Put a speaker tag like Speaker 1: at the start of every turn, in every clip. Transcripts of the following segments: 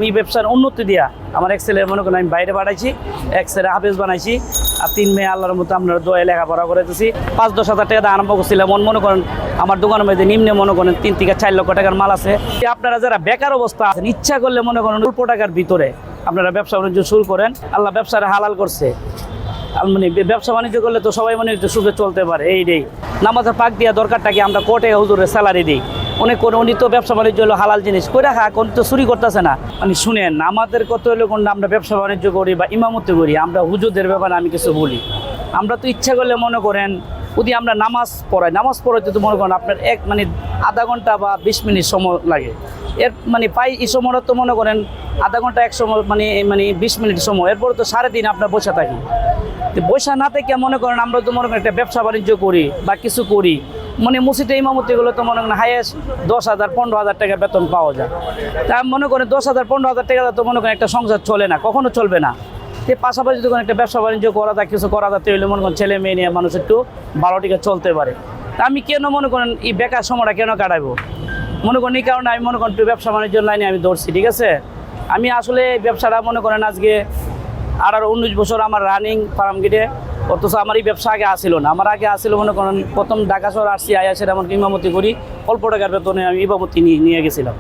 Speaker 1: আমি ব্যবসার উন্নতি দিয়া আমার এক ছেলে মনে করেন আমি বাইরে পাঠাইছি, এক ছেলে হাফেজ বানাইছি, আর 3 মেয়ে আল্লাহর মতো আপনার দোয়ায় লেখাপড়া করাইতেছি। 5-10 হাজার টাকা দিয়ে আরম্ভ করছিলাম। মনে করেন আমার দোকানের মধ্যে নিম্নে মনে করেন 3 থেকে 4 লক্ষ টাকার মাল আছে। আপনারা যারা বেকার অবস্থা আছেন, ইচ্ছা করলে মনে করেন অল্প টাকার ভিতরে আপনারা ব্যবসা বাণিজ্য শুরু করেন। আল্লাহ ব্যবসাটা হালাল করছে। মানে ব্যবসা বাণিজ্য করলে তো সবাই মনে একটু সুখে চলতে পারে। এইটাই নামাজের পাক দিয়া দরকারটাকে আমরা কোর্টে হুজুরের স্যালারি দিই। অনেক করে উনি তো ব্যবসা বাণিজ্য হলো হালাল জিনিস করে খা, কোন তো চুরি করতেছে না। মানে শুনেন, আমাদের কত হলো কোন আমরা ব্যবসা বাণিজ্য করি বা ইমামতি করি, আমরা হুজুরদের ব্যাপারে আমি কিছু বলি। আমরা তো ইচ্ছা করলে মনে করেন যদি আমরা নামাজ পড়াইতে তো মনে করেন আপনার মানে আধা ঘন্টা বা 20 মিনিট সময় লাগে। এর মানে পাই এই সময়টা তো মনে করেন আধা ঘন্টা এক সময় মানে 20 মিনিট সময়, এরপরে তো 3.5 আপনার বসে থাকি। বসা না থেকে মনে করেন আমরা তো মনে করেন একটা ব্যবসা বাণিজ্য করি বা কিছু করি, মানে মসজিদে ইমামতিগুলো তো মনে করেন হাইয়েস্ট 10,000-15,000 টাকা বেতন পাওয়া যায়। তা আমি মনে করেন 10,000-15,000 টাকা তো মনে করেন একটা সংসার চলে না, কখনো চলবে না। এই পাশাপাশি যদি একটা ব্যবসা বাণিজ্য করা যায়, কিছু করা যায়, তাহলে মনে করেন ছেলে মেয়ে নিয়ে মানুষ একটু ভালো টিকে চলতে পারে। তা আমি কেন মনে করেন এই বেকার সময়টা কেন কাটাবো মনে করেন, এই কারণে আমি মনে করেন একটু ব্যবসা বাণিজ্যের লাইনে আমি দৌড়ছি। ঠিক আছে, আমি আসলে ব্যবসাটা মনে করেন আজকে 19 বছর আমার রানিং ফার্ম গেটে, অথচ আমার এই ব্যবসা আগে আসছিল না। আমার আগে আসছিল মনে করেন প্রথম ঢাকা শহর আসছি, আয়াসের এমনকি ইমামতি করি, অল্প টাকার বেতনে আমি ইমামতি নিয়ে গেছিলাম।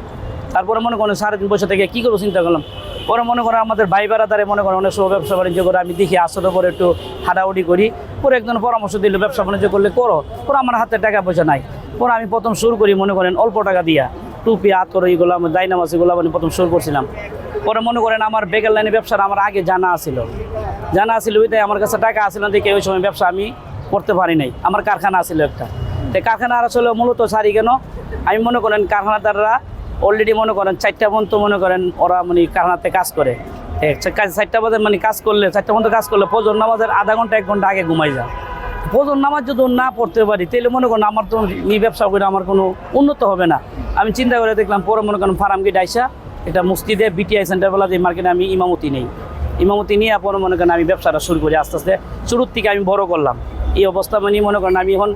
Speaker 1: তারপরে মনে করেন 3.5 বছর থেকে কী করবো চিন্তা করলাম। পরে মনে করেন আমাদের ভাই বেড়াদারে মনে করেন অনেক সময় ব্যবসা বাণিজ্য করে, আমি দেখি আসলে পরে একটু হাঁটাউটি করি। পরে একজন পরামর্শ দিল ব্যবসা বাণিজ্য করলে করো। পরে আমার হাতে টাকা পয়সা নাই। পরে আমি প্রথম শুরু করি মনে করেন অল্প টাকা দিয়া, টুপি আতর এইগুলো দাইনামাজ এগুলো মানে প্রথম শুরু করছিলাম। পরে মনে করেন আমার বেকার লাইনে ব্যবসাটা আমার আগে জানা আছিল ওইটাই আমার কাছে টাকা আসছিল দেখে ওই সময় ব্যবসা আমি করতে পারি নাই। আমার কারখানা আছিল একটা, তো কারখানা আসলে মূলত সারি কেন আমি মনে করেন কারখানাদাররা অলরেডি মনে করেন 4টা পর্যন্ত মনে করেন ওরা মানে কারখানাতে কাজ করে। 4টা বাজে মানে কাজ করলে 4টা পর্যন্ত কাজ করলে ফজর নামাজের আধা ঘন্টা 1 ঘন্টা আগে ঘুমাই যায়। ফজর নামাজ যদি না পড়তে পারি তাহলে মনে করেন আমার তো এই ব্যবসা করে আমার কোনো উন্নত হবে না। আমি চিন্তা করে দেখলাম, পরে মনে করেন ফার্ম গেট আইসা এটা মসজিদে বিটিআই সেন্টার বলা যে মার্কেটে আমি ইমামতি নিয়ে পরে মনে করেন আমি ব্যবসাটা শুরু করি। আস্তে আস্তে শুরুর থেকে আমি বড় করলাম। এই অবস্থা মানে মনে করেন আমি এখন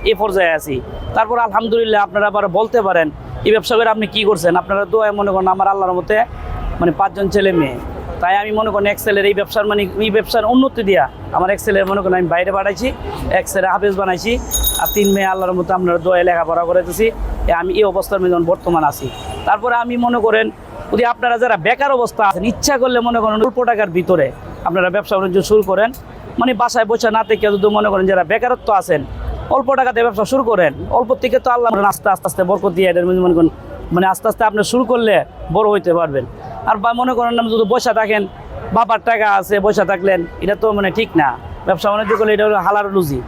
Speaker 1: এই পর্যায়ে আছি। তারপর আলহামদুলিল্লাহ আপনারা আবার বলতে পারেন এই ব্যবসা করে আপনি কী করছেন। আপনারা দোয়ায় মনে করেন আমার আল্লাহর মতে মানে 5 জন ছেলে মেয়ে, তাই আমি মনে করেন এক ছেলের এই ব্যবসার মানে এই ব্যবসার উন্নতি দিয়া আমার এক ছেলের মনে করেন আমি বাইরে পাঠাইছি, এক ছেলে হাফেজ বানাইছি, আর 3 মেয়ে আল্লাহর মতো আপনার দোয়ায় লেখাপড়া করাইতেছি। আমি এই অবস্থার মধ্যে বর্তমান আছি। তারপরে আমি মনে করেন যদি আপনারা যারা বেকার অবস্থা আছেন, ইচ্ছা করলে মনে করেন অল্প টাকার ভিতরে আপনারা ব্যবসা বাণিজ্য শুরু করেন। মানে বাসায় বসে না থেকে যদি মনে করেন যারা বেকারত্ব আছেন, অল্প টাকাতে ব্যবসা শুরু করেন। অল্প থেকে তো আল্লাহ আস্তে আস্তে বরকত দিয়ে এদের মনে করেন মানে আস্তে আস্তে আপনি শুরু করলে বড় হইতে পারবেন। আর বা মনে করেন যদি বসে থাকেন, বাবার টাকা আছে বসে থাকলেন, এটা তো মানে ঠিক না। ব্যবসা বাণিজ্য করলে এটা হলো হালাল রুজি,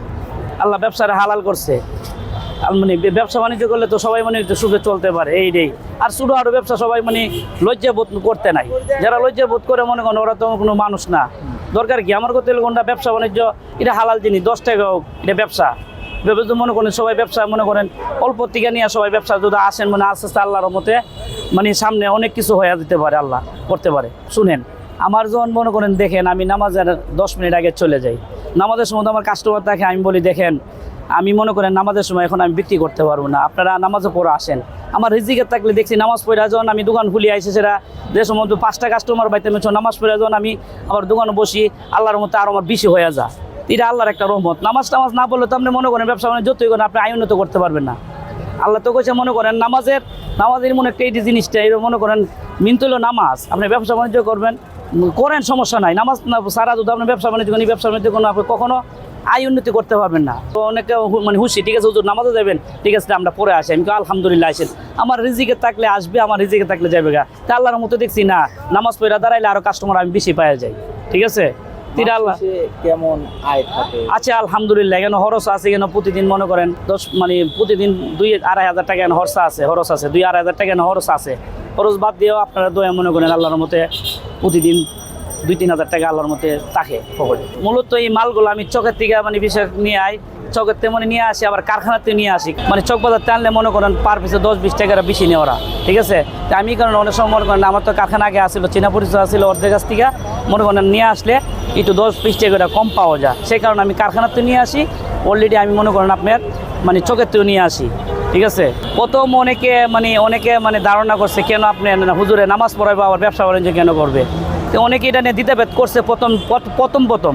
Speaker 1: আল্লাহ ব্যবসাটা হালাল করছে। মানে ব্যবসা বাণিজ্য করলে তো সবাই মানে একটু সুখে চলতে পারে। এইটাই। আর ছোটো আরও ব্যবসা সবাই মানে লজ্জাবোধ করতে নাই। যারা লজ্জাবোধ করে মনে করেন ওরা তো কোনো মানুষ না। দরকার কি আমার করতে কোনটা ব্যবসা বাণিজ্য, এটা হালাল জিনিস, 10 টাকা হোক এটা ব্যবসা। মনে করেন সবাই ব্যবসা মনে করেন অল্প থেকে নিয়ে সবাই ব্যবসা যদি আসেন মানে আস্তে আস্তে আল্লাহর মতে মানে সামনে অনেক কিছু হয়ে যেতে পারে, আল্লাহ করতে পারে। শুনেন, আমার যখন মনে করেন দেখেন আমি নামাজের 10 মিনিট আগে চলে যাই। নামাজের সময় আমার কাস্টমার থাকে, আমি বলি দেখেন আমি মনে করেন নামাজের সময় এখন আমি বিক্রি করতে পারবো না, আপনারা নামাজে পড়ে আসেন। আমার রিজিকের থাকলে দেখছি নামাজ পড়ে যখন আমি দোকান খুলি আইসি, সেটা যে সময় 5টা কাস্টমার বাইতে নামাজ পড়ে যখন আমি আমার দোকানে বসি, আল্লাহর মতো আরও আমার বেশি হয়ে যায়। এটা আল্লাহর একটা রহমত। নামাজ না পড়লে তো আপনি মনে করেন ব্যবসা মানে যতই করেন আপনি আয় উন্নত করতে পারবেন না। আল্লাহ তো কইছে মনে করেন নামাজের মনে একটা এই জিনিসটা এই মনে করেন মিনতে হলো নামাজ। আপনি ব্যবসা বাণিজ্য করেন সমস্যা নাই, নামাজ সারা যদি আপনি ব্যবসা বাণিজ্য করেন, ব্যবসা বাণিজ্য কোনো আপনি কখনো আয় উন্নতি করতে পারবেন না। তো অনেকে মানে খুশি, ঠিক আছে হুজুর নামাজে যাবেন, ঠিক আছে আমরা পরে আসি। আমি আলহামদুলিল্লাহ আসেন, আমার রিজিকে থাকলে আসবে, আমার রিজিকে থাকলে যাবে গা। তা আল্লাহর মতো দেখছি না নামাজ পড়া দাঁড়াইলে আরও কাস্টমার আমি বেশি পাওয়া যাই। ঠিক আছে,
Speaker 2: কেমন আয় থাকে?
Speaker 1: আচ্ছা আলহামদুলিল্লাহ। কেন খরচ আছে, কেন প্রতিদিন মনে করেন মানে প্রতিদিন 2-2.5 হাজার টাকা খরচ আছে 2-2.5 হাজার টাকা খরচ আছে। খরচ বাদ দিয়েও আপনারা দয়া মনে করেন আল্লাহর মতে প্রতিদিন 2-3 হাজার টাকা আল্লাহর মতে থাকে পকেটে। মূলত এই মালগুলো আমি চকের থেকে মানে বিশেষ নিয়ে আই, চকের তেমনি নিয়ে আসি, আবার কারখানাতে নিয়ে আসি। মানে চক বাজার টানলে মনে করেন পার পিসে 10-20 টাকার বেশি নেই ওরা। ঠিক আছে, তো আমি কারণ অনেক সময় মনে করেন আমার তো কারখানা আগে আসছিলো, চীনা পরিচয় আসছিল, ওদের কাছ থেকে মনে করেন নিয়ে আসলে একটু 10-20 টাকা কম পাওয়া যায়। সেই কারণে আমি কারখানাতে নিয়ে আসি। অলরেডি আমি মনে করেন আপনার মানে চকের থেকেও নিয়ে আসি। ঠিক আছে। প্রথম অনেকে ধারণা করছে কেন আপনি হুজুরে নামাজ পড়াইবো আবার ব্যবসা বাণিজ্য কেন করবে, তো অনেকে এটা নিয়ে দ্বিধাভেদ করছে প্রথম।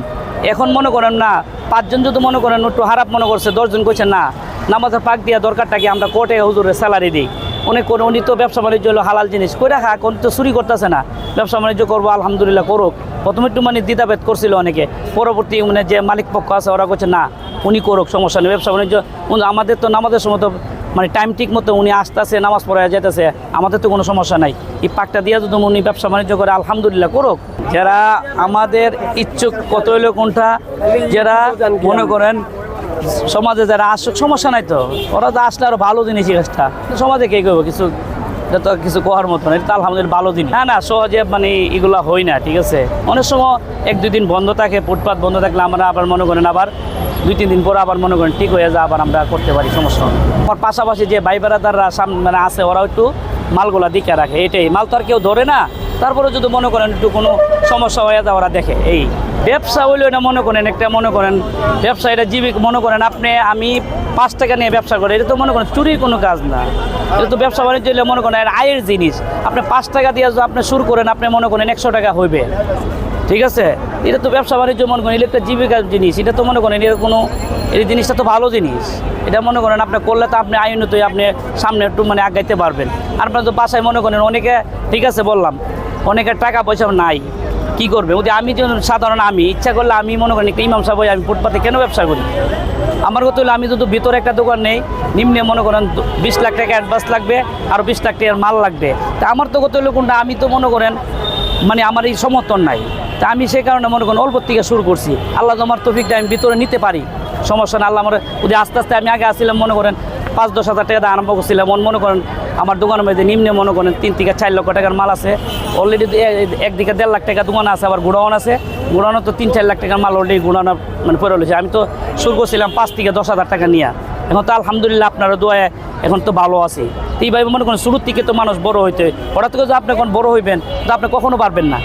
Speaker 1: এখন মনে করেন না, 5 জন যদি মনে করেন একটু খারাপ মনে করছে, 10 জন কইছে না নামাজের পাক দিয়া দরকারটা কি, আমরা কোর্টে হুজুরের স্যালারি দিই। উনি তো ব্যবসা বাণিজ্য হলো হালাল জিনিস করে রাখা, কোন তো চুরি করতেছে না, ব্যবসা বাণিজ্য করবো আলহামদুলিল্লাহ করুক। প্রথমে একটু দ্বিধাভেদ করছিল অনেকে, পরবর্তী যে মালিক পক্ষ আছে ওরা করছে না উনি করুক, সমস্যা নেই, ব্যবসা বাণিজ্য আমাদের তো নামাজের সময় তো টাইম ঠিক মতো উনি আসতেছে, নামাজ পড়ায় যেতেছে, আমাদের তো কোনো সমস্যা নাই। এই পাকটা দিয়ে যদি উনি ব্যবসা বাণিজ্য করে আলহামদুলিল্লাহ করুক। যারা আমাদের ইচ্ছুক কত হইলো কোনটা, যারা মনে করেন সমাজে যারা আসুক সমস্যা নাই, তো ওরা তো আসলে আরও ভালো জিনিস কাজটা, সমাজে কে করবো কিছু কোয়ার মতো না, এটা আলহামদুলিল্লাহ ভালো জিনিস। না সহজে এগুলো হয় না, ঠিক আছে। অনেক সময় 1-2 দিন বন্ধ থাকে, ফুটপাত বন্ধ থাকলে আমরা আবার মনে করেন আবার 2-3 দিন পরে আবার মনে করেন ঠিক হয়ে যায়, আবার আমরা করতে পারি, সমস্যা হয়। আমার পাশাপাশি যে ভাই বেড়াদাররা সামনে আছে ওরা একটু মালগুলা দিকে রাখে, এটাই মাল তো আর কেউ ধরে না, তারপরে যদি মনে করেন একটু কোনো সমস্যা হয়ে যায় ওরা দেখে। এই ব্যবসা হইলেও এটা মনে করেন একটা ব্যবসা, এটা জীবিকা মনে করেন আমি 5 টাকা নিয়ে ব্যবসা করি, এটা তো মনে করেন চুরির কোনো কাজ না, এটা তো ব্যবসা বাণিজ্য হলে মনে করেন আয়ের জিনিস। আপনি 5 টাকা দিয়ে যদি আপনি শুরু করেন, আপনি মনে করেন 100 টাকা হইবে, ঠিক আছে। এটা তো ব্যবসা বাণিজ্য মনে করেন, এটা একটা জীবিকার জিনিস, এটা তো মনে করেন এই জিনিসটা তো ভালো জিনিস। এটা মনে করেন আপনি করলে তো আপনি আইনতই আপনি সামনে একটু আগাইতে পারবেন। আপনার তো বাসায় মনে করেন অনেকে, ঠিক আছে বললাম, অনেকের টাকা পয়সা নাই, কি করবে? আমি সাধারণ আমি ইচ্ছা করলে আমি মনে করেন একটা ইমাম সাহেব আমি ফুটপাতে কেন ব্যবসা করি? আমার কথা হলো আমি যদি ভিতরে একটা দোকান নেই, নিম্নে মনে করেন 20 লাখ টাকা অ্যাডভান্স লাগবে, আর 20 লাখ টাকার মাল লাগবে, তা আমার তো কথা হলো কোনটা, আমি তো মনে করেন আমার এই সমর্থন নাই, তা আমি সেই কারণে মনে করেন অল্প থেকে শুরু করছি। আল্লাহ তোমার তৌফিকটা আমি ভিতরে নিতে পারি, সমস্যা না। আল্লাহ আমার আস্তে আস্তে আমি আগে আসছিলাম মনে করেন 5-10 হাজার টাকা দিয়ে আরম্ভ করছিলাম, মনে করেন আমার দোকানের মধ্যে নিম্নে মনে করেন 3 থেকে 4 লক্ষ টাকার মাল আছে অলরেডি, একদিকে 1.5 লাখ টাকা দোকান আছে, আবার গোডাউন আছে, গোডাউনে তো 3-4 লাখ টাকার মাল অলরেডি গোডাউনে পড়ে রয়েছে। আমি তো শুরু করছিলাম 5 থেকে 10 হাজার টাকা নিয়ে, এখন তো আলহামদুলিল্লাহ আপনারা দোয়ায় এখন তো ভালো আছি। তো এইভাবে মনে করেন শুরুর থেকে তো মানুষ বড় হইতে, হঠাৎ করে যে আপনি এখন বড় হইবেন তো আপনি কখনো পারবেন না,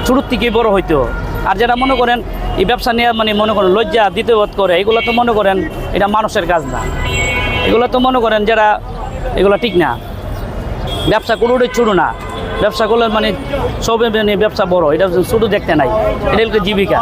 Speaker 1: শুরুর থেকেই বড় হইতেও। আর যারা মনে করেন এই ব্যবসা নিয়ে মনে করেন লজ্জা দ্বিতীয়বোধ করে, এগুলো তো মনে করেন এটা মানুষের কাজ না, এগুলো তো মনে করেন যারা এগুলো ঠিক না। ব্যবসা কোনোটাই ছোটো না, ব্যবসা করলে সবে ব্যবসা বড়, এটা ছোটো দেখতে নাই, এটা জীবিকা।